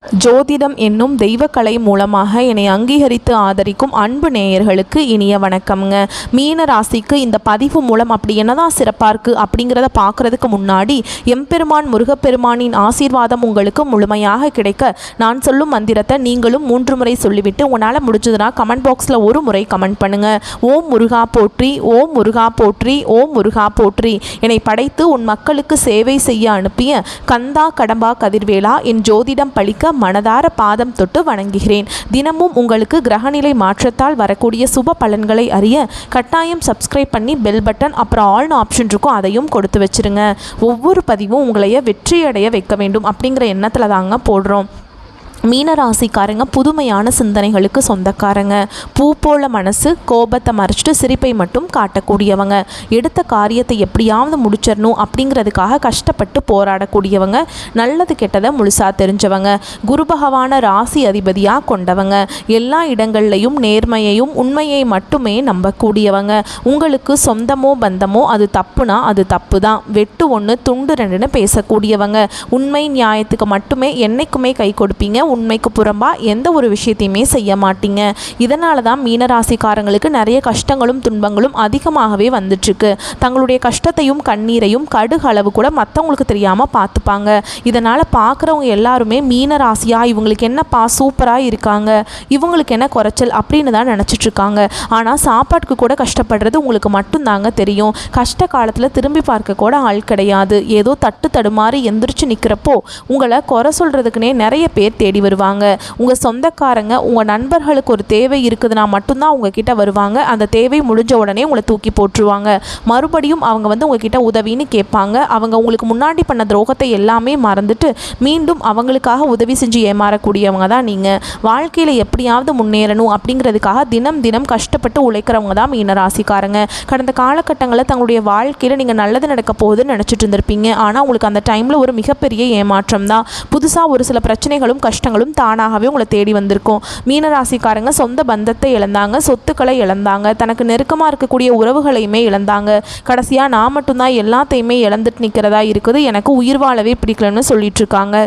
ஜோதிடம் என்னும் தெய்வக்கலை மூலமாக என்னை அங்கீகரித்து ஆதரிக்கும் அன்பு நேயர்களுக்கு இனிய வணக்கம்ங்க. மீன ராசிக்கு இந்த பதிவு மூலம் அப்படி என்னதான் சிறப்பாக இருக்குது அப்படிங்கிறத பார்க்குறதுக்கு முன்னாடி எம்பெருமான் முருகப்பெருமானின் ஆசீர்வாதம் உங்களுக்கு முழுமையாக கிடைக்க நான் சொல்லும் மந்திரத்தை நீங்களும் 3 முறை சொல்லிவிட்டு உங்களால் முடிஞ்சதுன்னா கமெண்ட் பாக்ஸில் ஒரு முறை கமெண்ட் பண்ணுங்கள். ஓம் முருகா போற்றி, ஓம் முருகா போற்றி, ஓம் முருகா போற்றி. என்னை படைத்து உன் மக்களுக்கு சேவை செய்ய அனுப்பிய கந்தா கடம்பா கதிர்வேலா என் ஜோதிடம் பழிக்க மனதார பாதம் தொட்டு வணங்குகிறேன். தினமும் உங்களுக்கு கிரகநிலை மாற்றத்தால் வரக்கூடிய சுப பலன்களை அறிய கட்டாயம் சப்ஸ்கிரைப் பண்ணி பெல் பட்டன் அப்புறம் ஆல்னு ஆப்ஷன் இருக்கும், அதையும் கொடுத்து வச்சிருங்க. ஒவ்வொரு பதிவும் உங்களைய வெற்றியடைய வைக்க வேண்டும் அப்படிங்கிற எண்ணத்தில் தாங்க போடுறோம். மீனராசிக்காரங்க புதுமையான சிந்தனைகளுக்கு சொந்தக்காரங்க. பூ போல மனசு, கோபத்தை மறைச்சிட்டு சிரிப்பை மட்டும் காட்டக்கூடியவங்க. எடுத்த காரியத்தை எப்படியாவது முடிச்சிடணும் அப்படிங்கிறதுக்காக கஷ்டப்பட்டு போராடக்கூடியவங்க. நல்லது கெட்டதை முழுசாக தெரிஞ்சவங்க. குரு பகவான ராசி அதிபதியாக கொண்டவங்க. எல்லா இடங்கள்லையும் நேர்மையையும் உண்மையை மட்டுமே நம்பக்கூடியவங்க. உங்களுக்கு சொந்தமோ பந்தமோ அது தப்புனா அது தப்பு தான், வெட்டு 1 துண்டு 2ன்னு பேசக்கூடியவங்க. உண்மை நியாயத்துக்கு மட்டுமே என்னைக்குமே கை கொடுப்பீங்க. உண்மைக்கு புறம்பா எந்த ஒரு விஷயத்தையுமே செய்ய மாட்டீங்க. இதனால தான் மீனராசிக்காரங்களுக்கு நிறைய கஷ்டங்களும் துன்பங்களும் அதிகமாகவே வந்துட்டுருக்கு. தங்களுடைய கஷ்டத்தையும் கண்ணீரையும் கடுகு அளவு கூட மற்றவங்களுக்கு தெரியாமல் பார்த்துப்பாங்க. இதனால் பார்க்குறவங்க எல்லாருமே மீனராசியா இவங்களுக்கு என்னப்பா சூப்பராக இருக்காங்க, இவங்களுக்கு என்ன குறைச்சல் அப்படின்னு தான் நினச்சிட்ருக்காங்க. ஆனால் சாப்பாட்டுக்கு கூட கஷ்டப்படுறது உங்களுக்கு மட்டும்தாங்க தெரியும். கஷ்ட காலத்தில் திரும்பி பார்க்க கூட ஆள் கிடையாது. ஏதோ தட்டு தடுமாறி எந்திரிச்சு நிற்கிறப்போ உங்களை குறை சொல்கிறதுக்குனே நிறைய பேர் தேடி வருவாங்க. உங்கள் சொந்தக்காரங்க உங்கள் நண்பர்களுக்கு ஒரு தேவை இருக்குதுன்னா மட்டும்தான் உங்ககிட்ட வருவாங்க. அந்த தேவை முடிஞ்ச உடனே உங்களை தூக்கி போட்டுருவாங்க. மறுபடியும் அவங்க உங்ககிட்ட உதவின்னு கேட்பாங்க. அவங்க உங்களுக்கு முன்னாடி பண்ண துரோகத்தை எல்லாமே மறந்துட்டு மீண்டும் அவங்களுக்காக உதவி செஞ்சு ஏமாறக்கூடியவங்க தான் நீங்கள். வாழ்க்கையில் எப்படியாவது முன்னேறணும் அப்படிங்கிறதுக்காக தினம் தினம் கஷ்டப்பட்டு உழைக்கிறவங்க தான் மீனராசிக்காரங்க. கடந்த காலகட்டங்களில் தங்களுடைய வாழ்க்கையில் நீங்கள் நல்லது நடக்க போகுதுன்னு நினச்சிட்டு இருந்திருப்பீங்க. ஆனால் உங்களுக்கு அந்த டைமில் ஒரு மிகப்பெரிய ஏமாற்றம் தான். புதுசாக ஒரு சில பிரச்சனைகளும் கஷ்டங்களும் தானாகவே உங்களை தேடி வந்திருக்கும். மீனராசிக்காரங்க சொந்த பந்தத்தை இழந்தாங்க, சொத்துக்களை இழந்தாங்க, தனக்கு நெருக்கமாக இருக்கக்கூடிய உறவுகளையுமே இழந்தாங்க. கடைசியாக நான் மட்டும்தான் எல்லாத்தையுமே இழந்துட்டு நிற்கிறதா இருக்குது, எனக்கு உயிர் வாழவே பிடிக்கலன்னு சொல்லிட்டு இருக்காங்க.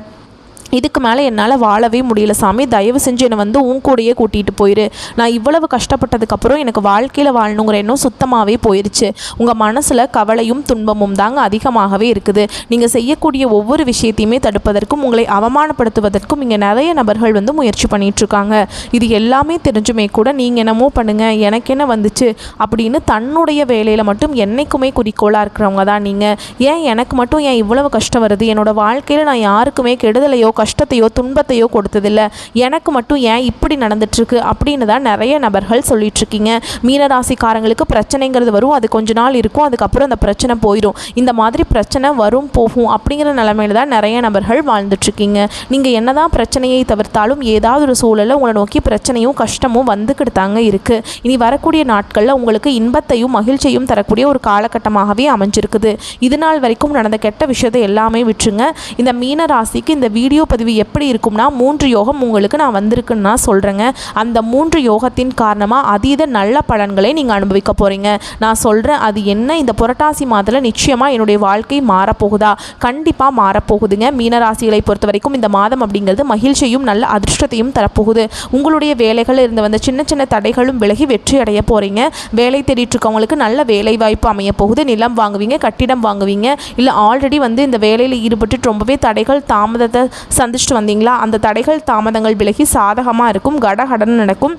இதுக்கு மேலே என்னால் வாழவே முடியல சாமி, தயவு செஞ்சு என்னை உன் கூடையே கூட்டிகிட்டு போயிரு. நான் இவ்வளவு கஷ்டப்பட்டதுக்கப்புறம் எனக்கு வாழ்க்கையில் வாழணுங்கிற எண்ணம் சுத்தமாகவே போயிடுச்சு. உங்கள் மனசில் கவலையும் துன்பமும் தாங்க அதிகமாகவே இருக்குது. நீங்கள் செய்யக்கூடிய ஒவ்வொரு விஷயத்தையுமே தடுப்பதற்கும் உங்களை அவமானப்படுத்துவதற்கும் இங்கே நிறைய நபர்கள் முயற்சி பண்ணிகிட்ருக்காங்க. இது எல்லாமே தெரிஞ்சுமே கூட நீங்கள் என்னமோ பண்ணுங்கள், எனக்கு என்ன வந்துச்சு அப்படின்னு தன்னுடைய வேலையில் மட்டும் என்றைக்குமே குறிக்கோளாக இருக்கிறவங்க தான் நீங்கள். ஏன் எனக்கு மட்டும் ஏன் இவ்வளவு கஷ்டம் வருது, என்னோடய வாழ்க்கையில் நான் யாருக்குமே கெடுதலையோ கஷ்டத்தையோ துன்பத்தையோ கொடுத்ததில்லை, எனக்கு மட்டும் ஏன் இப்படி நடந்துட்டுருக்கு அப்படின்னு தான் நிறைய நபர்கள் சொல்லிகிட்ருக்கீங்க. மீனராசிக்காரங்களுக்கு பிரச்சனைங்கிறது வரும், அது கொஞ்ச நாள் இருக்கும், அதுக்கப்புறம் அந்த பிரச்சனை போயிடும். இந்த மாதிரி பிரச்சனை வரும் போகும் அப்படிங்கிற நிலைமையில தான் நிறைய நபர்கள் வாழ்ந்துட்டுருக்கீங்க. நீங்கள் என்ன தான் பிரச்சனையை தவிர்த்தாலும் ஏதாவது ஒரு சூழலில் உங்களை நோக்கி பிரச்சனையும் கஷ்டமும் வந்துக்கிட்டு தாங்க இருக்குது. இனி வரக்கூடிய நாட்களில் உங்களுக்கு இன்பத்தையும் மகிழ்ச்சியும் தரக்கூடிய ஒரு காலகட்டமாகவே அமைஞ்சிருக்குது. இது நாள் வரைக்கும் நடந்த கெட்ட விஷயத்தை எல்லாமே விட்டுருங்க. இந்த மீனராசிக்கு இந்த வீடியோ பதிவு எப்படி இருக்கும்னா 3 யோகம் உங்களுக்கு நான் வந்திருக்குன்னு நான் சொல்கிறேங்க. அந்த 3 யோகத்தின் காரணமாக அதீத நல்ல பலன்களை நீங்கள் அனுபவிக்க போகிறீங்க. நான் சொல்கிறேன் அது என்ன. இந்த புரட்டாசி மாதத்தில் நிச்சயமாக என்னுடைய வாழ்க்கை மாறப்போகுதா? கண்டிப்பாக மாறப்போகுதுங்க. மீனராசிகளை பொறுத்த வரைக்கும் இந்த மாதம் அப்படிங்கிறது மகிழ்ச்சியும் நல்ல அதிர்ஷ்டத்தையும் தரப்போகுது. உங்களுடைய வேலைகளில் இருந்து வந்த சின்ன சின்ன தடைகளும் விலகி வெற்றி அடைய போகிறீங்க. வேலை தேடிட்டு இருக்கவங்களுக்கு நல்ல வேலை வாய்ப்பு அமைய போகுது. நிலம் வாங்குவீங்க, கட்டிடம் வாங்குவீங்க. இல்லை ஆல்ரெடி இந்த வேலையில் ஈடுபட்டு ரொம்பவே தடைகள் தாமதத்தை சந்திச்சுட்டு வந்தீங்களா, அந்த தடைகள் தாமதங்கள் விலகி சாதகமாக இருக்கும், கடகடன் நடக்கும்.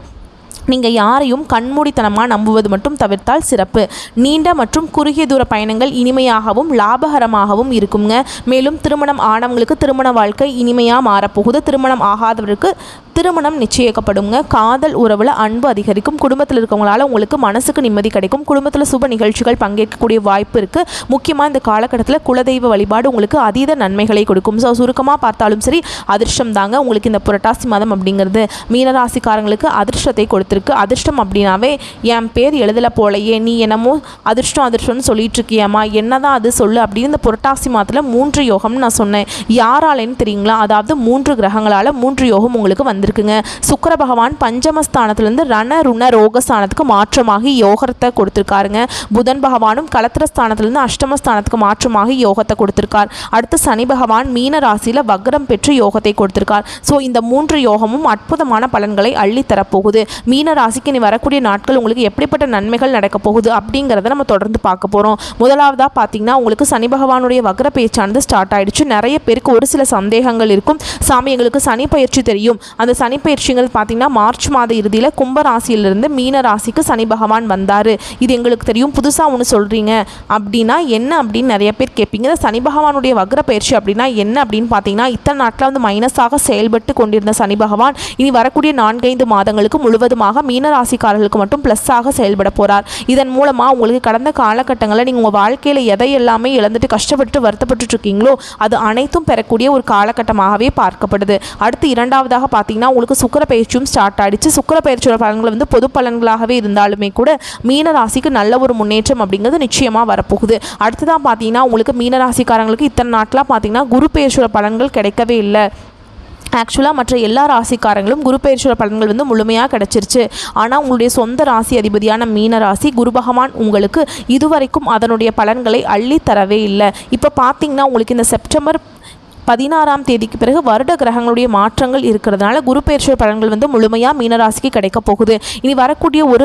நீங்கள் யாரையும் கண்மூடித்தனமாக நம்புவது மட்டும் தவிர்த்தால் சிறப்பு. நீண்ட மற்றும் குறுகிய தூர பயணங்கள் இனிமையாகவும் லாபகரமாகவும் இருக்குங்க. மேலும் திருமணம் ஆனவங்களுக்கு திருமண வாழ்க்கை இனிமையாக மாறப்போகுது. திருமணம் ஆகாதவருக்கு திருமணம் நிச்சயிக்கப்படுங்க. காதல் உறவில் அன்பு அதிகரிக்கும். குடும்பத்தில் இருக்கவங்களால உங்களுக்கு மனசுக்கு நிம்மதி கிடைக்கும். குடும்பத்தில் சுப நிகழ்ச்சிகள் பங்கேற்கக்கூடிய வாய்ப்பு இருக்குது. முக்கியமாக இந்த காலகட்டத்தில் குலதெய்வ வழிபாடு உங்களுக்கு அதீத நன்மைகளை கொடுக்கும். ஸோ சுருக்கமாக பார்த்தாலும் சரி அதிர்ஷ்டம் தாங்க உங்களுக்கு இந்த புரட்டாசி மாதம் அப்படிங்கிறது. மீனராசிக்காரங்களுக்கு அதிர்ஷ்டத்தை கொடுத்துருக்கு. அதிர்ஷ்டம் அப்படின்னாவே என் பேர் எழுதலை போலையே, நீ என்னமோ அதிர்ஷ்டம் அதிர்ஷ்டம்னு சொல்லிட்டு இருக்கியம்மா, என்னதான் அது சொல்லு அப்படின்னு இந்த புரட்டாசி மாதத்தில் 3 யோகம்னு நான் சொன்னேன். யாராலேன்னு தெரியுங்களா? அதாவது 3 கிரகங்களால் 3 யோகம் உங்களுக்கு வந்திருக்கு. கொடுத்துருக்குங்க. சுக்கிர பகவான் பஞ்சமஸ்தானத்திலிருந்து ரண ருண ரோகஸ்தானத்துக்கு மாற்றமாகி யோகத்தை கொடுத்துருக்காருங்க. புதன் பகவானும் கலத்திரஸ்தானத்திலிருந்து அஷ்டமஸ்தானத்துக்கு மாற்றமாகி யோகத்தை கொடுத்துருக்கார். அடுத்து சனி பகவான் மீன ராசியில் வக்ரம் பெற்று யோகத்தை கொடுத்துருக்கார். ஸோ இந்த 3 யோகமும் அற்புதமான பலன்களை அள்ளித்தரப்போகுது. மீன ராசிக்கு இனி வரக்கூடிய நாட்கள் உங்களுக்கு எப்படிப்பட்ட நன்மைகள் நடக்க போகுது அப்படிங்கிறத நம்ம தொடர்ந்து பார்க்க போகிறோம். முதலாவதாக பார்த்தீங்கன்னா உங்களுக்கு சனி பகவானுடைய வக்ர பேச்சானது ஸ்டார்ட் ஆயிடுச்சு. நிறைய பேருக்கு ஒரு சில சந்தேகங்கள் இருக்கும். சாமி எங்களுக்கு சனி பயிற்சி தெரியும், அந்த சனி பயிற்சிங்கிறது பார்த்தீங்கன்னா மார்ச் மாத இறுதியில் கும்ப ராசியிலிருந்து மீன ராசிக்கு சனி பகவான் வந்தார், இது எங்களுக்கு தெரியும், புதுசாக ஒன்று சொல்கிறீங்க அப்படின்னா என்ன அப்படின்னு நிறைய பேர் கேட்பீங்க. சனி பகவானுடைய வக்ர பயிற்சி அப்படின்னா என்ன அப்படின்னு பார்த்தீங்கன்னா இத்தனை நாட்டில் வந்து மைனஸாக செயல்பட்டு கொண்டிருந்த சனி பகவான் இனி வரக்கூடிய 4-5 மாதங்களுக்கு முழுவதுமாக மீன ராசிக்காரர்களுக்கு மட்டும் ப்ளஸ்ஸாக செயல்பட போகிறார். இதன் மூலமாக உங்களுக்கு கடந்த காலகட்டங்களில் நீங்கள் உங்கள் வாழ்க்கையில் எதை எல்லாமே இழந்துட்டு கஷ்டப்பட்டு வருத்தப்பட்டு இருக்கீங்களோ அது அனைத்தும் பெறக்கூடிய ஒரு காலகட்டமாகவே பார்க்கப்படுது. அடுத்து இரண்டாவதாக பார்த்தீங்கன்னா உங்களுக்கு சுக்கிர பயிற்சியும் ஸ்டார்ட் ஆகிடுச்சு. சுக்கிர பயிற்சியோட பலன்கள் வந்து பொது பலன்களாகவே இருந்தாலுமே கூட மீன ராசிக்கு நல்ல ஒரு முன்னேற்றம் அப்படிங்கிறது நிச்சயமாக வரப்போகுது. அடுத்ததான் பார்த்தீங்கன்னா உங்களுக்கு மீன ராசிக்காரங்களுக்கு இத்தனை நாட்களாக பார்த்தீங்கன்னா குரு பயிற்சியோட பலன்கள் கிடைக்கவே இல்லை. ஆக்சுவலாக மற்ற எல்லா ராசிக்காரங்களும் குரு பயிற்சியோட பலன்கள் வந்து முழுமையாக கிடச்சிருச்சு. ஆனால் உங்களுடைய சொந்த ராசி அதிபதியான மீன ராசி குரு பகவான் உங்களுக்கு இதுவரைக்கும் அதனுடைய பலன்களை அள்ளி தரவே இல்லை. இப்போ பார்த்தீங்கன்னா உங்களுக்கு இந்த செப்டம்பர் 16ஆம் தேதிக்கு பிறகு வருட கிரகங்களுடைய மாற்றங்கள் இருக்கிறதுனால குரு பயிற்சியோட பலன்கள் வந்து முழுமையாக மீனராசிக்கு கிடைக்க போகுது. இனி வரக்கூடிய ஒரு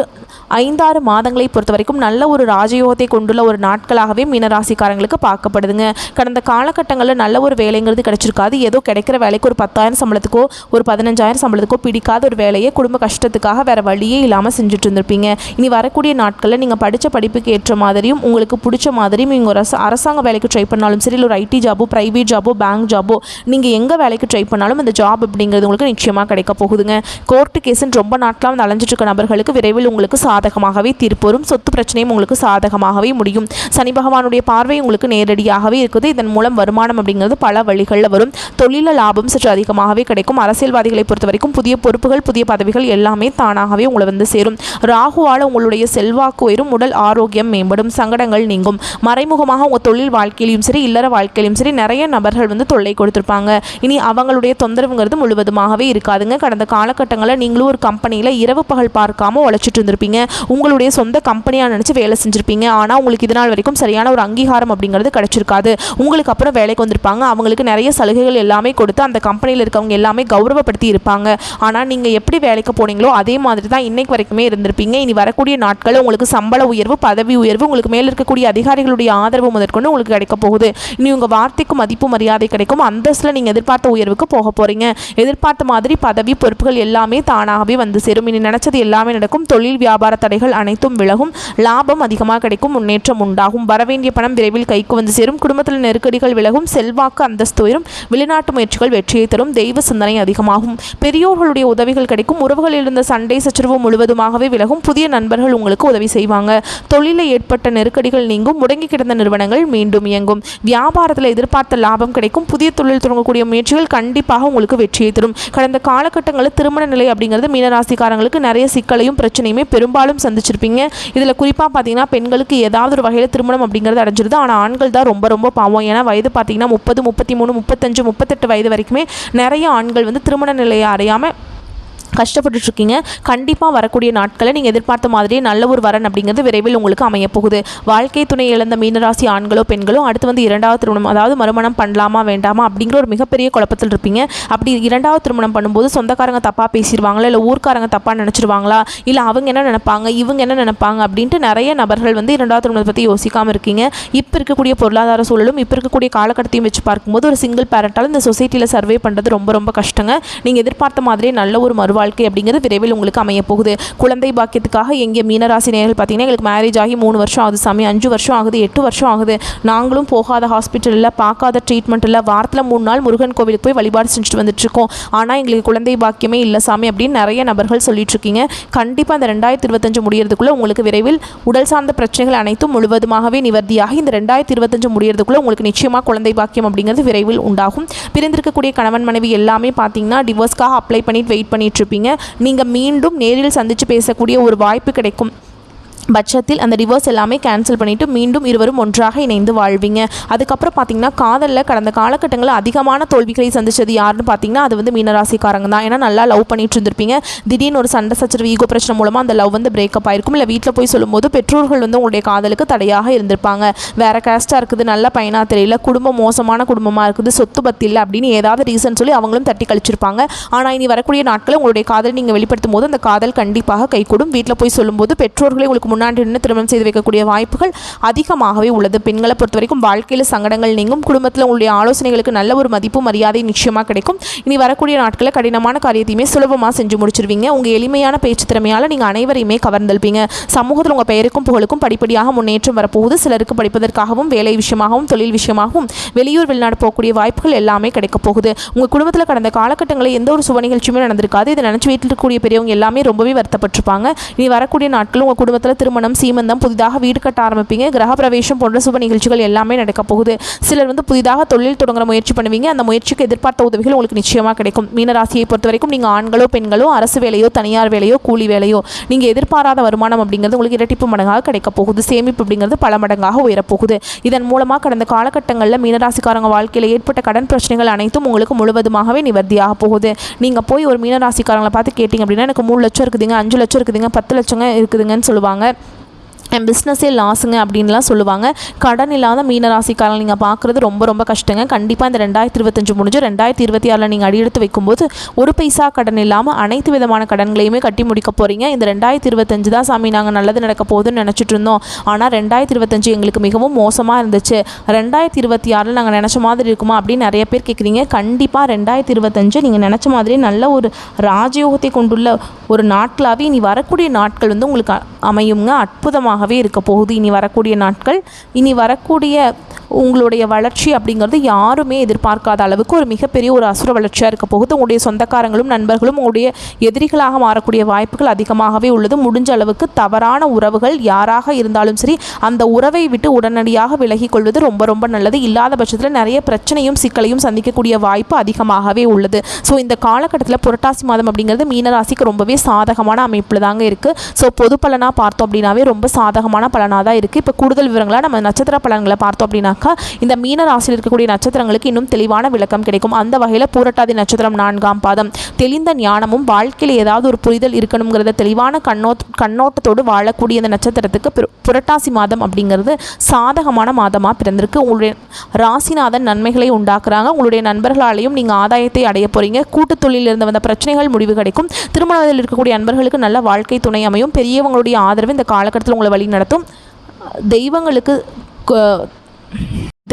5-6 மாதங்களை பொறுத்த வரைக்கும் நல்ல ஒரு ராஜயோகத்தை கொண்டுள்ள ஒரு நாட்களாகவே மீனராசிக்காரங்களுக்கு பார்க்கப்படுதுங்க. கடந்த காலகட்டங்களில் நல்ல ஒரு வேலைங்கிறது கிடைச்சிருக்காது. ஏதோ கிடைக்கிற வேலைக்கு ஒரு 10,000 சம்பளத்துக்கோ ஒரு 15,000 சம்பளத்துக்கோ பிடிக்காத ஒரு வேலையை குடும்ப கஷ்டத்துக்காக வேறு வழியே இல்லாமல் செஞ்சுட்டு இருந்திருப்பீங்க. இனி வரக்கூடிய நாட்களில் நீங்கள் படித்த படிப்புக்கு ஏற்ற மாதிரியும் உங்களுக்கு பிடிச்ச மாதிரியும் நீங்கள் ஒரு அரசாங்க வேலைக்கு ட்ரை பண்ணாலும் சரி, இல்லை ஒரு ஐடி ஜாபோ, ப்ரைவேட் ஜாபோ, பேங்க் ஜாபோ, நீங்கள் எங்கே வேலைக்கு ட்ரை பண்ணாலும் அந்த ஜாப் அப்படிங்கிறது உங்களுக்கு நிச்சயமாக கிடைக்க போகுதுங்க. கோர்ட்டு கேஸுன்னு ரொம்ப நாட்களாக வந்து அலைஞ்சிட்டு இருக்க நபர்களுக்கு விரைவில் உங்களுக்கு சாதகமாகவே தீர்ப்பு வரும். சொத்து பிரச்சனையும் உங்களுக்கு சாதகமாகவே முடியும். சனி பகவானுடைய பார்வை உங்களுக்கு நேரடியாகவே இருக்குது. இதன் மூலம் வருமானம் அப்படிங்கிறது பல வழிகளில் வரும். தொழில லாபம் சற்று அதிகமாகவே கிடைக்கும். அரசியல்வாதிகளை பொறுத்த வரைக்கும் புதிய பொறுப்புகள், புதிய பதவிகள் எல்லாமே தானாகவே உங்களை வந்து சேரும். ராகுவால் உங்களுடைய செல்வாக்கு உயரும். உடல் ஆரோக்கியம் மேம்படும். சங்கடங்கள் நீங்கும். மறைமுகமாக உங்கள் தொழில் வாழ்க்கையிலும் சரி, இல்லற வாழ்க்கையிலும் சரி நிறைய நபர்கள் வந்து தொல்லை கொடுத்துருப்பாங்க. இனி அவங்களுடைய தொந்தரவுங்கிறது முழுவதுமாகவே இருக்காதுங்க. கடந்த காலகட்டங்களில் நீங்களும் ஒரு கம்பெனியில் இரவு பகல் பார்க்காம உழைச்சிட்டு இருந்திருப்பீங்க. உங்களுடைய சொந்த கம்பெனியாக நினச்சி வேலை செஞ்சுருப்பீங்க. ஆனால் உங்களுக்கு இதனால் வரைக்கும் சரியான ஒரு அங்கீகாரம் அப்படிங்கிறது கிடைச்சிருக்காது. உங்களுக்கு அப்புறம் வேலைக்கு வந்திருப்பாங்க. அவங்களுக்கு நிறைய சலுகைகள் எல்லாமே கொடுத்து அந்த கம்பெனியில் இருக்கவங்க எல்லாமே கௌரவப்படுத்தி இருப்பாங்க. ஆனால் நீங்கள் எப்படி வேலைக்கு போனீங்களோ அதே மாதிரி தான் இன்னைக்கு வரைக்குமே இருந்திருப்பீங்க. இனி வரக்கூடிய நாட்களில் உங்களுக்கு சம்பள உயர்வு, பதவி உயர்வு, உங்களுக்கு மேலே இருக்கக்கூடிய அதிகாரிகளுடைய ஆதரவு முதற்கொண்டு உங்களுக்கு கிடைக்க போகுது. இனி உங்கள் வார்த்தைக்கு மதிப்பு மரியாதை கிடைக்கும். அந்தஸ்தில் நீங்கள் எதிர்பார்த்த உயர்வுக்கு போக போகிறீங்க. எதிர்பார்த்த மாதிரி பதவி பொறுப்புகள் எல்லாமே தானாகவே வந்து சேரும். இனி நினைச்சது எல்லாமே நடக்கும். தொழில் வியாபார தடைகள் அனைத்தும் விலகும். லாபம் அதிகமாக கிடைக்கும். முன்னேற்றம் உண்டாகும். வரவேண்டிய பணம் விரைவில் கைக்கு வந்து சேரும். குடும்பத்தில் நெருக்கடிகள் விலகும். செல்வாக்கு அந்தஸ்து உயரும். வெளிநாட்டு முயற்சிகள் வெற்றியை தரும். தெய்வ சிந்தனை அதிகமாகும். பெரியோர்களுடைய உதவிகள் கிடைக்கும். உறவுகளில் இருந்த சண்டை சச்சரவு முழுவதுமாகவே விலகும். புதிய நண்பர்கள் உங்களுக்கு உதவி செய்வாங்க. தொழிலில் ஏற்பட்ட நெருக்கடிகள் நீங்கும். முடங்கி கிடந்த நிறுவனங்கள் மீண்டும் இயங்கும். வியாபாரத்தில் எதிர்பார்த்த லாபம் கிடைக்கும். புதிய தொழில் தொடங்கக்கூடிய முயற்சிகள் கண்டிப்பாக உங்களுக்கு வெற்றியை தரும். கடந்த காலகட்டங்களில் திருமண நிலை அப்படிங்கிறது மீனராசிக்காரங்களுக்கு நிறைய சிக்கலையும் பிரச்சனையுமே பெரும்பாலும் சந்திச்சிருப்பீங்க. இதில் குறிப்பாக பார்த்தீங்கன்னா பெண்களுக்கு ஏதாவது ஒரு வகையில் திருமணம் அப்படிங்கிறது அடைஞ்சிருது. ஆனால் ஆண்கள் தான் ரொம்ப ரொம்ப பாவம். ஏன்னா வயது பார்த்தீங்கன்னா 30, 33, 35, 38 வயது வரைக்குமே நிறைய ஆண்கள் வந்து திருமண நிலையை அடையாமல் கஷ்டப்பட்டுருக்கீங்க. கண்டிப்பாக வரக்கூடிய நாட்களில் நீங்கள் எதிர்பார்த்த மாதிரியே நல்ல ஒரு வரன் அப்படிங்கிறது விரைவில் உங்களுக்கு அமையப்போகுது. வாழ்க்கை துணை இழந்த மீனராசி ஆண்களோ பெண்களோ அடுத்து வந்து 2வது திருமணம், அதாவது மறுமணம் பண்ணலாமா வேண்டாமா அப்படிங்கிற ஒரு மிகப்பெரிய குழப்பத்தில் இருப்பீங்க. அப்படி 2வது திருமணம் பண்ணும்போது சொந்தக்காரங்க தப்பாக பேசிடுவாங்களா, இல்லை ஊர்க்காரங்க தப்பாக நினச்சிருவாங்களா, இல்லை அவங்க என்ன நினைப்பாங்க, இவங்க என்ன நினைப்பாங்க அப்படின்ட்டு நிறைய நபர்கள் வந்து 2வது திருமணத்தை பற்றி யோசிக்காமல் இருக்கீங்க. இப்போ இருக்கக்கூடிய பொருளாதார சூழலும் இப்போ இருக்கக்கூடிய காலகட்டத்தையும் வச்சு பார்க்கும்போது ஒரு சிங்கிள் பேரண்டால் இந்த சொசைட்டியில் சர்வே பண்ணுறது ரொம்ப ரொம்ப கஷ்டங்க. நீங்கள் எதிர்பார்த்த மாதிரியே நல்ல ஒரு மறுவாழ்க்கை அப்படிங்கிறது விரைவில் உங்களுக்கு அமைய போகுது. குழந்தை பாக்கியத்துக்காக எங்கே மீனராசி நேயர்கள் பார்த்தீங்கன்னா எங்களுக்கு மேரேஜ் ஆகி 3 வருஷம் ஆகுது சாமி, 5 வருஷம் ஆகுது, 8 வருஷம் ஆகுது, நாங்களும் போகாத ஹாஸ்பிட்டலில் பார்க்காத ட்ரீட்மெண்ட் இல்லை, வாரத்தில் 3 நாள் முருகன் கோவிலுக்கு போய் வழிபாடு செஞ்சுட்டு வந்துட்டுருக்கோம், ஆனால் எங்களுக்கு குழந்தை பாக்கியமே இல்லை சாமி அப்படின்னு நிறைய நபர்கள் சொல்லிட்டு இருக்கீங்க. கண்டிப்பாக அந்த 2025 முடியறதுக்குள்ளே உங்களுக்கு விரைவில் உடல் சார்ந்த பிரச்சனைகள் அனைத்தும் முழுவதுமாகவே நிவர்த்தியாகி இந்த 2025 முடியறதுக்குள்ளே உங்களுக்கு நிச்சயமாக குழந்தை பாக்கியம் அப்படிங்கிறது விரைவில் உண்டாகும். பிரிந்திருக்கக்கூடிய கணவன் மனைவி எல்லாமே பார்த்தீங்கன்னா டிவோர்ஸ்க்காக அப்ளை பண்ணிட்டு வெயிட் பண்ணிட்டு இருப்பீங்க. நீங்கள் மீண்டும் நேரில் சந்தித்து பேசக்கூடிய ஒரு வாய்ப்பு கிடைக்கும். பட்சத்தில் அந்த டிவோர்ஸ் எல்லாமே கேன்சல் பண்ணிவிட்டு மீண்டும் இருவரும் ஒன்றாக இணைந்து வாழ்வீங்க. அதுக்கப்புறம் பார்த்தீங்கன்னா காதலில் கடந்த காலகட்டங்களில் அதிகமான தோல்விகளை சந்திச்சது யாருன்னு பார்த்தீங்கன்னா அது வந்து மீனராசிக்காரங்க தான். ஏன்னா நல்லா லவ் பண்ணிட்டு இருந்திருப்பீங்க. திடீர்னு ஒரு சண்டை சச்சரவு ஈகோ பிரச்சனை மூலமாக அந்த லவ் வந்து பிரேக்கப் ஆயிருக்கும். இல்லை வீட்டில் போய் சொல்லும்போது பெற்றோர்கள் வந்து உங்களுடைய காதலுக்கு தடையாக இருந்திருப்பாங்க. வேறு கேஸ்ட்டாக இருக்குது, நல்ல பையனாக தெரியல, குடும்பம் மோசமான குடும்பமாக இருக்குது, சொத்து பத்தி இல்லை அப்படின்னு ஏதாவது ரீசன் சொல்லி அவங்களும் தட்டி கழிச்சிருப்பாங்க. ஆனால் இனி வரக்கூடிய நாட்களில் உங்களுடைய காதல் நீங்கள் வெளிப்படுத்தும் போது அந்த காதல் கண்டிப்பாக கைகூடும். வீட்டில் போய் சொல்லும்போது பெற்றோர்களே உங்களுக்கு முன்னாடி நின்று திருமணம் செய்து வைக்கக்கூடிய வாய்ப்புகள் அதிகமாகவே உள்ளது. பெண்களை பொறுத்த வரைக்கும் வாழ்க்கையில் சங்கடங்கள் நீங்கும். குடும்பத்தில் உங்களுடைய ஆலோசனைகளுக்கு நல்ல ஒரு மதிப்பு மரியாதை நிச்சயமாக கிடைக்கும். இனி வரக்கூடிய நாட்களில் கடினமான காரியத்தையுமே சுலபமாக செஞ்சு முடிச்சிருவீங்க. உங்கள் எளிமையான பேச்சு திறமையால் நீங்கள் அனைவரையுமே கவர்ந்தெழுப்பீங்க. சமூகத்தில் உங்கள் பெயருக்கும் புகழுக்கும் படிப்படியாக முன்னேற்றம் வரப்போகுது. சிலருக்கு படிப்பதற்காகவும் வேலை விஷயமாகவும் தொழில் விஷயமாகவும் வெளியூர் வெளிநாடு போகக்கூடிய வாய்ப்புகள் எல்லாமே கிடைக்கப் போகுது. உங்கள் குடும்பத்தில் கடந்த காலகட்டங்களில் எந்த ஒரு சுப நிகழ்ச்சியுமே நடந்திருக்காது. இதை நினச்சி வீட்டில் இருக்கக்கூடிய பெரியவங்க எல்லாமே ரொம்பவே வருத்தப்பட்டிருப்பாங்க. இனி வரக்கூடிய நாட்கள் உங்கள் குடும்பத்தில் திருமணம், சீமந்தம், புதிதாக வீடு கட்ட ஆரம்பிப்பீங்க. கிரகப்பிரவேசம் போன்ற சுப நிகழ்ச்சிகள் எல்லாமே நடக்க போகுது. சிலர் வந்து புதிதாக தொழில் தொடங்குற முயற்சி பண்ணுவீங்க. அந்த முயற்சிக்கு எதிர்பார்த்த உதவிகள் உங்களுக்கு நிச்சயமாக கிடைக்கும். மீனராசியை பொறுத்த வரைக்கும் நீங்கள் ஆண்களோ பெண்களோ அரசு வேலையோ தனியார் வேலையோ கூலி வேலையோ நீங்கள் எதிர்பாராத வருமானம் அப்படிங்கிறது உங்களுக்கு இரட்டிப்பு மடங்காக கிடைக்க போகுது. சேமிப்பு அப்படிங்கிறது பல மடங்காக உயரப்போகுது. இதன் மூலமாக கடந்த காலகட்டங்களில் மீனராசிக்காரங்க வாழ்க்கையில் ஏற்பட்ட கடன் பிரச்சனைகள் அனைத்தும் உங்களுக்கு முழுவதுமாகவே நிவர்த்தியாக போகுது. நீங்கள் போய் ஒரு மீனராசிக்காரங்களை பார்த்து கேட்டிங்க அப்படின்னா எனக்கு 3 லட்சம் இருக்குதுங்க, 5 லட்சம் இருக்குதுங்க, 10 லட்சங்க இருக்குதுங்கன்னு சொல்லுவாங்க. என் பிஸ்னஸே லாஸுங்க அப்படின்லாம் சொல்லுவாங்க. கடன் இல்லாத மீனராசிக்காரங்க நீங்கள் பார்க்குறது ரொம்ப ரொம்ப கஷ்டங்க. கண்டிப்பாக இந்த 2025 முடிஞ்சு 2026 நீங்கள் அடியெடுத்து வைக்கும்போது ஒரு பைசா கடன் இல்லாமல் அனைத்து விதமான கடன்களையுமே கட்டி முடிக்க போகிறீங்க. இந்த 2025 தான் சாமி நாங்கள் நல்லது நடக்க போகுதுன்னு நினச்சிட்டு இருந்தோம். ஆனால் 2025 எங்களுக்கு மிகவும் மோசமாக இருந்துச்சு. 2026 நாங்கள் நினச்ச மாதிரி இருக்குமா அப்படின்னு நிறைய பேர் கேட்குறீங்க. கண்டிப்பாக 2025 நீங்கள் நினச்ச மாதிரி நல்ல ஒரு ராஜயோகத்தை கொண்டுள்ள ஒரு நாட்களாகவே இனி வரக்கூடிய நாட்கள் வந்து உங்களுக்கு அமையுங்க. அற்புதமாகவே இருக்க போகுது இனி வரக்கூடிய நாட்கள். இனி வரக்கூடிய உங்களுடைய வளர்ச்சி அப்படிங்கிறது யாருமே எதிர்பார்க்காத அளவுக்கு ஒரு மிகப்பெரிய ஒரு அசுர வளர்ச்சியாக இருக்க போகுது. உங்களுடைய சொந்தக்காரங்களும் நண்பர்களும் உங்களுடைய எதிரிகளாக மாறக்கூடிய வாய்ப்புகள் அதிகமாகவே உள்ளது. முடிஞ்ச அளவுக்கு தவறான உறவுகள் யாராக இருந்தாலும் சரி அந்த உறவை விட்டு உடனடியாக விலகி கொள்வது ரொம்ப ரொம்ப நல்லது. இல்லாத பட்சத்தில் நிறைய பிரச்சனையும் சிக்கலையும் சந்திக்கக்கூடிய வாய்ப்பு அதிகமாகவே உள்ளது. ஸோ இந்த காலகட்டத்தில் புரட்டாசி மாதம் அப்படிங்கிறது மீனராசிக்கு ரொம்பவே சாதகமான அமைப்பில் தாங்க இருக்குது. ஸோ பொது பலனாக பார்த்தோம் அப்படின்னாவே ரொம்ப சாதகமான பலனாக தான் இருக்குது. இப்போ கூடுதல் விவரங்களாக நம்ம நட்சத்திர பலன்களை பார்த்தோம் அப்படின்னா இந்த மீன ராசியில் இருக்கக்கூடிய நட்சத்திரங்களுக்கு இன்னும் தெளிவான விளக்கம் கிடைக்கும். அந்த வகையில் பூரட்டாதி நட்சத்திரம் 4ஆம் பாதம். தெளிந்த ஞானமும் வாழ்க்கையில் ஏதாவது ஒரு புரிதல் இருக்கணுங்கிறத தெளிவான கண்ணோட்டத்தோடு வாழக்கூடிய இந்த நட்சத்திரத்துக்கு புரட்டாசி மாதம் அப்படிங்கிறது சாதகமான மாதமாக பிறந்திருக்கு. உங்களுடைய ராசிநாதன் நன்மைகளை உண்டாக்குறாங்க. உங்களுடைய நண்பர்களாலையும் நீங்கள் ஆதாயத்தை அடைய போகிறீங்க. கூட்டு தொழிலில் இருந்து வந்த பிரச்சனைகள் முடிவு கிடைக்கும். திருமணத்தில் இருக்கக்கூடிய நண்பர்களுக்கு நல்ல வாழ்க்கை துணை அமையும். பெரியவங்களுடைய ஆதரவு இந்த காலகட்டத்தில் உங்களை வழி நடத்தும்.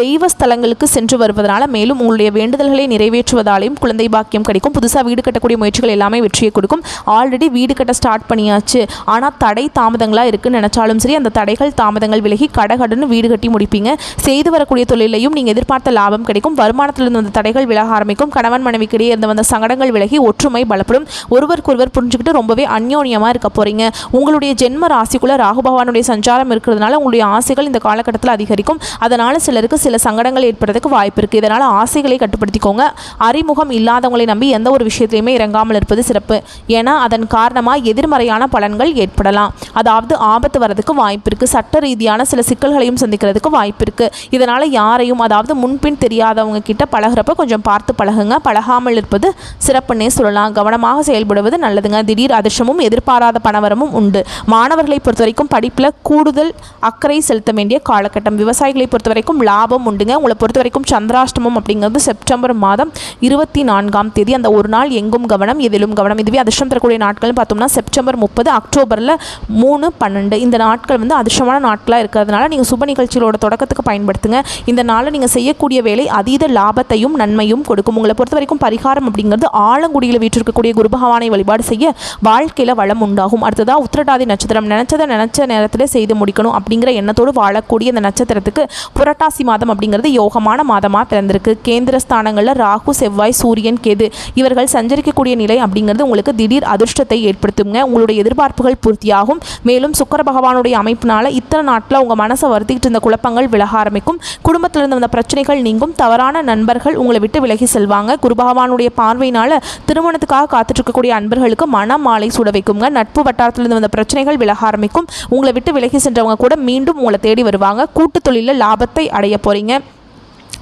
தெய்வ ஸ்தலங்களுக்கு சென்று வருவதனால மேலும் உங்களுடைய வேண்டுதல்களை நிறைவேற்றுவதாலையும் குழந்தை பாக்கியம் கிடைக்கும். புதுசாக வீடு கட்டக்கூடிய முயற்சிகள் எல்லாமே வெற்றியை கொடுக்கும். ஆல்ரெடி வீடு கட்ட ஸ்டார்ட் பண்ணியாச்சு, ஆனால் தடை தாமதங்களாக இருக்குன்னு நினச்சாலும் சரி அந்த தடைகள் தாமதங்கள் விலகி கடகடன்னு வீடு கட்டி முடிப்பீங்க. செய்து வரக்கூடிய தொழிலையும் நீங்கள் எதிர்பார்த்த லாபம் கிடைக்கும். வருமானத்திலிருந்து வந்த தடைகள் விலக ஆரம்பிக்கும். கணவன் மனைவிக்கிடையே இருந்து வந்த சங்கடங்கள் விலகி ஒற்றுமை பலப்படும். ஒருவருக்கொருவர் புரிஞ்சுக்கிட்டு ரொம்பவே அந்யோன்யமாக இருக்க போகிறீங்க. உங்களுடைய ஜென்ம ராசிக்குள்ள ராகு பகவானுடைய சஞ்சாரம் இருக்கிறதுனால உங்களுடைய ஆசைகள் இந்த காலகட்டத்தில் அதிகரிக்கும். அதனால் சிலருக்கு சில சங்கடங்கள் ஏற்படுறதுக்கு வாய்ப்பு இருக்குது. இதனால் ஆசைகளை கட்டுப்படுத்திக்கோங்க. அறிமுகம் இல்லாதவங்களை நம்பி எந்த ஒரு விஷயத்திலையுமே இறங்காமல் இருப்பது சிறப்பு. ஏன்னா அதன் காரணமாக எதிர்மறையான பலன்கள் ஏற்படலாம். அதாவது ஆபத்து வரதுக்கு வாய்ப்பு இருக்குது. சட்ட ரீதியான சில சிக்கல்களையும் சந்திக்கிறதுக்கு வாய்ப்பு இருக்குது. இதனால் யாரையும் அதாவது முன்பின் தெரியாதவங்க கிட்ட பழகிறப்ப கொஞ்சம் பார்த்து பழகுங்க. பழகாமல் இருப்பது சிறப்புன்னே சொல்லலாம். கவனமாக செயல்படுவது நல்லதுங்க. திடீர் அதிர்ஷ்டமும் எதிர்பாராத பணவரமும் உண்டு. மாணவர்களை பொறுத்த வரைக்கும் படிப்பில் கூடுதல் அக்கறை செலுத்த வேண்டிய காலகட்டம். விவசாயிகளை பொறுத்த வரைக்கும் லாபம் உண்டுங்க. உங்களை பொறுத்த வரைக்கும் சந்திராஷ்டமம் அப்படிங்கிறது செப்டம்பர் மாதம் 24ஆம் தேதி. அந்த ஒரு நாள் எங்கும் கவனம் எதிலும் கவனம். இதுவே அதிர்ஷ்டம் தரக்கூடிய நாட்கள் பார்த்தோம்னா செப்டம்பர் 30, அக்டோபரில் 3, 12 இந்த நாட்கள் வந்து அதிர்ஷ்டமான நாட்களாக இருக்கிறதுனால நீங்கள் சுப நிகழ்ச்சிகளோட தொடக்கத்துக்கு பயன்படுத்துங்க. இந்த நாளில் நீங்கள் செய்யக்கூடிய வேலை அதீத லாபத்தையும் நன்மையும் கொடுக்கும். உங்களை பொறுத்த வரைக்கும் பரிகாரம் அப்படிங்கிறது ஆலங்குடியில் வீற்றிருக்கக்கூடிய குரு பகவானை வழிபாடு செய்ய வாழ்க்கையில் வளம் உண்டாகும். அடுத்ததாக உத்திரட்டாதி நட்சத்திரம். நினைச்ச நேரத்தில் செய்து முடிக்கணும் அப்படிங்கிற எண்ணத்தோடு வாழக்கூடிய இந்த நட்சத்திரத்துக்கு புரட்டாசி மாதம் மாதம் அப்படிங்கிறது யோகமான மாதமாக பிறந்திருக்கு. கேந்திர ஸ்தானங்களில் ராகு, செவ்வாய், சூரியன், கேது இவர்கள் சஞ்சரிக்கக்கூடிய நிலை அப்படிங்கிறது உங்களுக்கு திடீர் அதிர்ஷ்டத்தை ஏற்படுத்துங்க. உங்களுடைய எதிர்பார்ப்புகள் பூர்த்தியாகும். மேலும் சுக்கிர பகவானுடைய அமைப்பினால இத்தனை நாட்டில் உங்கள் மனசை வருத்திக்கிட்டு இருந்த குழப்பங்கள் விலக ஆரம்பிக்கும். குடும்பத்திலிருந்து வந்த பிரச்சனைகள் நீங்கும். தவறான நண்பர்கள் உங்களை விட்டு விலகி செல்வாங்க. குரு பகவானுடைய பார்வையினால திருமணத்துக்காக காத்துட்டு இருக்கக்கூடிய அன்பர்களுக்கு மன மாலை சுட வைக்குங்க. நட்பு வட்டாரத்திலிருந்து வந்த பிரச்சனைகள் விலக ஆரம்பிக்கும். உங்களை விட்டு விலகி சென்றவங்க கூட மீண்டும் உங்களை தேடி வருவாங்க. கூட்டு தொழிலில் லாபத்தை அடைய போறீங்க.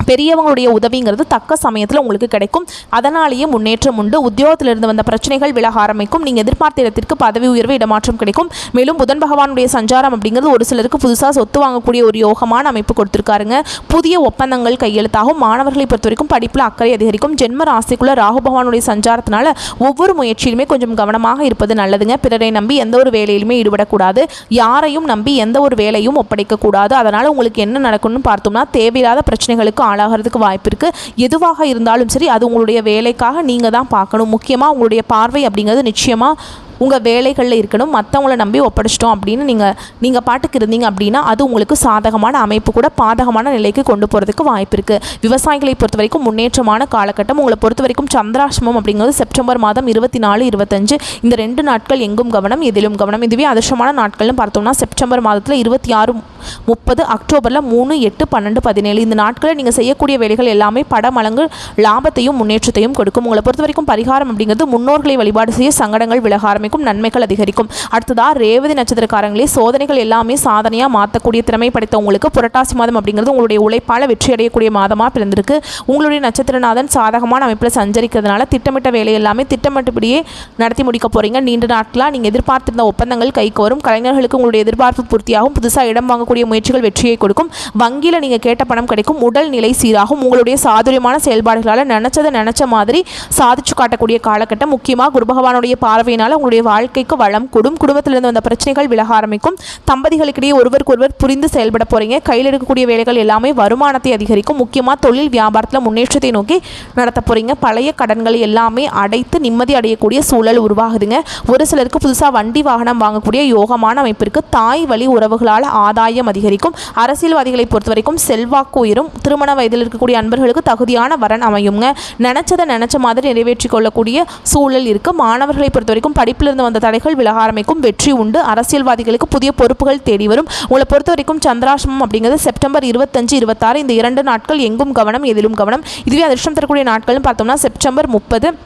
பெரியவங்களுடைய உதவிங்கிறது தக்க சமயத்தில் உங்களுக்கு கிடைக்கும். அதனாலேயே முன்னேற்றம் உண்டு. உத்தியோகத்திலிருந்து வந்த பிரச்சனைகள் விலக ஆரம்பிக்கும். நீங்கள் எதிர்பார்த்த இடத்திற்கு பதவி உயர்வு, இடமாற்றம் கிடைக்கும். மேலும் புதன் பகவானுடைய சஞ்சாரம் அப்படிங்கிறது ஒரு சிலருக்கு புதுசாக சொத்து வாங்கக்கூடிய ஒரு யோகமான அமைப்பு கொடுத்துருக்காருங்க. புதிய ஒப்பந்தங்கள் கையெழுத்தாகும். மாணவர்களை பொறுத்த வரைக்கும் படிப்பில் அக்கறை அதிகரிக்கும். ஜென்ம ராசிக்குள்ள ராகு பகவானுடைய சஞ்சாரத்தினால ஒவ்வொரு முயற்சியிலுமே கொஞ்சம் கவனமாக இருப்பது நல்லதுங்க. பிறரை நம்பி எந்த ஒரு வேலையிலுமே ஈடுபடக்கூடாது. யாரையும் நம்பி எந்த ஒரு வேலையும் ஒப்படைக்கக்கூடாது. அதனால் உங்களுக்கு என்ன நடக்கும்னு பார்த்தோம்னா தேவையில்லாத பிரச்சனைகளுக்கு ஆளாகிறதுக்கு வாய்ப்பு இருக்குது. எதுவாக இருந்தாலும் சரி அது உங்களுடைய வேலைக்காக நீங்கள் தான் பார்க்கணும். முக்கியமாக உங்களுடைய பார்வை அப்படிங்கிறது நிச்சயமாக உங்கள் வேலைகளில் இருக்கணும். மற்றவங்கள நம்பி ஒப்படைச்சிட்டோம் அப்படின்னு நீங்கள் பாட்டுக்கு இருந்தீங்க அப்படின்னா அது உங்களுக்கு சாதகமான அமைப்பு கூட பாதகமான நிலைக்கு கொண்டு போகிறதுக்கு வாய்ப்பு இருக்குது. விவசாயிகளை பொறுத்த வரைக்கும் முன்னேற்றமான காலகட்டம். உங்களை பொறுத்த வரைக்கும் சந்திராஷ்டமம் அப்படிங்கிறது செப்டம்பர் மாதம் 24, 25 இந்த 2 நாட்கள் எங்கும் கவனம், எதிலும் கவனம். இதுவே அதிர்ஷ்டமான நாட்கள்னு பார்த்தோம்னா செப்டம்பர் மாதத்தில் 26, 30, அக்டோபரில் 3, 8, 12, 17 இந்த நாட்களில் நீங்கள் செய்யக்கூடிய வேலைகள் எல்லாமே படமளங்கு லாபத்தையும் முன்னேற்றத்தையும் கொடுக்கும். உங்களை பொறுத்த வரைக்கும் பரிகாரம் அப்படிங்கிறது முன்னோர்களை வழிபாடு செய்ய சங்கடங்கள் விலக ஆரம்பிக்கும், நன்மைகள் அதிகரிக்கும். அடுத்ததா ரேவதி நட்சத்திரக்காரங்களே, சோதனைகள் எல்லாமே சாதனையா மாற்றக்கூடிய திறமை படைத்தவங்களுக்கு புரட்டாசி மாதம் அப்படிங்கிறது உங்களுடைய உழைப்பால வெற்றி அடையக்கூடிய மாதமா பிறந்திருக்கு. உங்களுடைய நட்சத்திரநாதன் சாதகமான அமைப்பில் சஞ்சரிக்கிறதுனால திட்டமிட்ட வேலை எல்லாமே திட்டமிட்டபடியே நடத்தி முடிக்க போறீங்க. நீண்ட நாட்களாக நீங்க எதிர்பார்த்திருந்த ஒப்பந்தங்கள் கைக்கு வரும். கலைஞர்களுக்கு உங்களுடைய எதிர்பார்ப்பு பூர்த்தியாகும். புதுசாக இடம் வாங்கக்கூடிய முயற்சிகள் வெற்றியை கொடுக்கும். வங்கியில் நீங்க கேட்ட பணம் கிடைக்கும். உடல் நிலை சீராகும். உங்களுடைய சாதுரியமான செயல்பாடுகளால் நினைச்ச மாதிரி சாதிச்சு காட்டக்கூடிய காலகட்டம். முக்கியமாக குரு பகவானுடைய பார்வையினால உங்களுடைய வாழ்க்கைக்கு வளம் கூடும். குடும்பத்திலிருந்து வந்த பிரச்சனைகள் விலக ஆரம்பிக்கும். தம்பதிகளுக்கிடையே ஒருவருக்கொருவர் புரிந்து செயல்பட போறீங்க. கையில் எடுக்கக்கூடிய வேலைகள் எல்லாமே வருமானத்தை அதிகரிக்கும். முக்கியமாக தொழில் வியாபாரத்தில் முன்னேற்றத்தை நோக்கி நடத்த போறீங்க. பழைய கடன்கள் எல்லாமே அடைத்து நிம்மதி அடையக்கூடிய சூழல் உருவாகுதுங்க. ஒரு சிலருக்கு புதுசாக வண்டி வாகனம் வாங்கக்கூடிய யோகமான அமைப்பிற்கு. தாய் வழி உறவுகளால் ஆதாயம் அதிகரிக்கும். அரசியல்வாதிகளை பொறுத்த வரைக்கும் செல்வாக்கு உயரும். திருமண வயதில் இருக்கக்கூடிய அன்பர்களுக்கு தகுதியான வரன் அமையுங்க. நினைச்ச மாதிரி நிறைவேற்றிக் கொள்ளக்கூடிய சூழல் இருக்கு. மாணவர்களை பொறுத்த வரைக்கும் படிப்பில் இருந்து வந்த தடைகள் விலக ஆரம்பிக்கும். வெற்றி உண்டு. அரசியல்வாதிகளுக்கு புதிய பொறுப்புகள் தேடி வரும். உங்களை பொறுத்த வரைக்கும் சந்திராஷ்டமம் அப்படிங்கிறது செப்டம்பர் 25, 26 இந்த 2 நாட்கள் எங்கும் கவனம், எதிலும் கவனம். இதுவே அதிர்ஷ்டம் தரக்கூடிய நாட்கள்னு பார்த்தோம்னா செப்டம்பர் 30,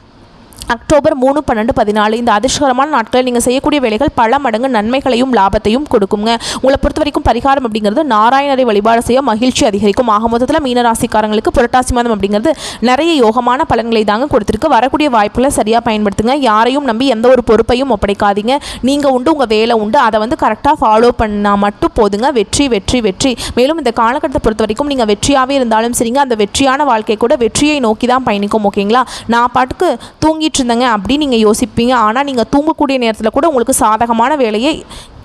அக்டோபர் 3, 12, 14 இந்த அதிர்ஷ்டகரமான நாட்களில் நீங்கள் செய்யக்கூடிய வேலைகள் பல மடங்கு நன்மைகளையும் லாபத்தையும் கொடுக்குங்க. உங்களை பொறுத்த வரைக்கும் பரிகாரம் அப்படிங்கிறது நாராயணரை வழிபாடு செய்ய மகிழ்ச்சி அதிகரிக்கும். ஆக மொத்தத்தில் மீனராசிக்காரங்களுக்கு புரட்டாசி மாதம் அப்படிங்கிறது நிறைய யோகமான பலன்களை தாங்க கொடுத்துருக்கு. வரக்கூடிய வாய்ப்புகளை சரியாக பயன்படுத்துங்க. யாரையும் நம்பி எந்த ஒரு பொறுப்பையும் ஒப்படைக்காதீங்க. நீங்கள் உண்டு, உங்கள் வேலை உண்டு, அதை கரெக்டாக ஃபாலோ பண்ணால் மட்டும் போதுங்க. வெற்றி வெற்றி வெற்றி. மேலும் இந்த காலகட்டத்தை பொறுத்த வரைக்கும் நீங்கள் வெற்றியாகவே இருந்தாலும் சரிங்க, அந்த வெற்றியான வாழ்க்கை கூட வெற்றியை நோக்கி தான் பயணிக்கும். ஓகேங்களா? நான் பாட்டுக்கு தூங்கிட்டு இருந்தேங்க அப்படின்னு நீங்கள் யோசிப்பீங்க. ஆனால் நீங்கள் தூங்கக்கூடிய நேரத்தில் கூட உங்களுக்கு சாதகமான வேலையை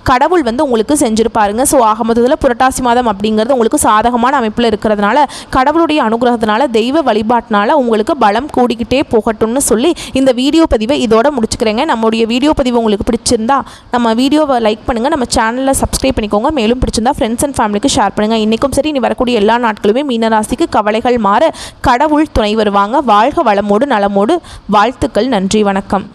கடவுள் உங்களுக்கு செஞ்சுருப்பாருங்க. ஸோ ஆக மொத்தத்தில் புரட்டாசி மாதம் அப்படிங்கிறது உங்களுக்கு சாதகமான அமைப்பில் இருக்கிறதுனால கடவுளுடைய அனுகிரகத்தினால தெய்வ வழிபாட்டினால உங்களுக்கு பலம் கூடிக்கிட்டே போகட்டும்னு சொல்லி இந்த வீடியோ பதிவை இதோட முடிச்சுக்கிறேங்க. நம்மளுடைய வீடியோ பதிவு உங்களுக்கு பிடிச்சிருந்தா நம்ம வீடியோவை லைக் பண்ணுங்கள், நம்ம சேனலில் சப்ஸ்கிரைப் பண்ணிக்கோங்க. மேலும் பிடிச்சிருந்தா ஃப்ரெண்ட்ஸ் அண்ட் ஃபேமிலிக்கு ஷேர் பண்ணுங்கள். இன்றைக்கும் சரி இனி வரக்கூடிய எல்லா நாட்களுமே மீனராசிக்கு கவலைகள் மாற கடவுள் துணை வருவாங்க. வாழ்க வளமோடு நலமோடு. வாழ்த்துக்கள். நன்றி. வணக்கம்.